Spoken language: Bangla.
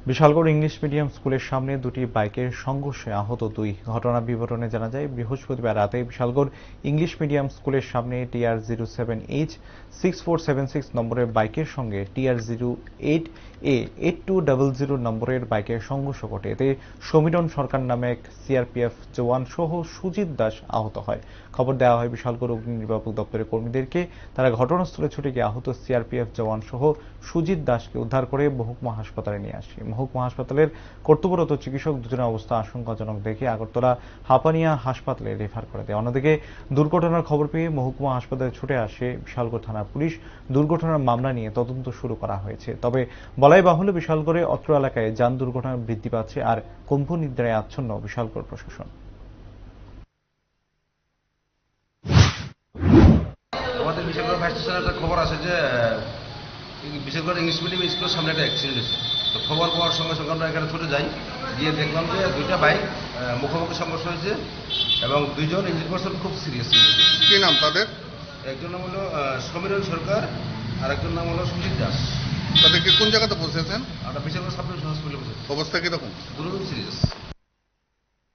বিশালগড় ইংলিশ মিডিয়াম স্কুলের সামনে দুটি বাইকের সংঘর্ষে আহত দুই। ঘটনার বিবরণে জানা যায়, বৃহস্পতিবার রাতে বিশালগড় ইংলিশ মিডিয়াম স্কুলের সামনে TR07H6476 নম্বরের বাইকের সঙ্গে TR08A8200 নম্বরের বাইকের সংঘর্ষ ঘটে। এতে সমীরণ সরকার নামে এক সিআরপিএফ জওয়ান সহ সুজিত দাস আহত হয়। খবর দেওয়া হয় বিশালগড় অগ্নি নির্বাপক দপ্তরের কর্মীদেরকে। তারা ঘটনাস্থলে ছুটে গিয়ে আহত সিআরপিএফ জওয়ান সহ সুজিত দাসকে উদ্ধার করে মহকুমা হাসপাতালে নিয়ে আসে। মহকুমা হাসপাতালের কর্তব্যরত চিকিৎসক দুজনের অবস্থা আশঙ্কাজনক দেখে আগরতলা হাপানিয়া হাসপাতালে রেফার করে দেয়। অন্যদিকে দুর্ঘটনার খবর পেয়ে মহকুমা হাসপাতালে ছুটে আসে বিশালগড় থানার পুলিশ। দুর্ঘটনার মামলা নিয়ে তদন্ত শুরু করা হয়েছে। তবে বলাই বাহুল্য, বিশালগড়ে অত্র এলাকায় যান দুর্ঘটনা বৃদ্ধি পাচ্ছে আর কম্পনিদ্রায় আচ্ছন্ন বিশালগড় প্রশাসন। আমাদের বিশালগড় ফায়ার স্টেশনে একটা খবর আছে যে বিশালগড় ইংলিশ মিডিয়াম স্কুলের সামনে একটা অ্যাক্সিডেন্ট হয়েছে। তো খবর পাওয়ার সঙ্গে সঙ্গে আমরা এখানে ছুটে যাই, গিয়ে দেখলাম যে দুইটা বাইক মুখোমুখি সংঘর্ষ হয়েছে এবং দুইজন ইঞ্জিন পার্সন খুব সিরিয়াস। কি নাম তাদের? একজন নাম হলো সমীরণ সরকার আর একজন নাম হলো সুজিত দাস। তাদেরকে কোন জায়গাতে পৌঁছেছেন? আমরা বিশালগড় সাব ডিভিশন হসপিটালে বসেছি। অবস্থা কিরকম? দুজন সিরিয়াস।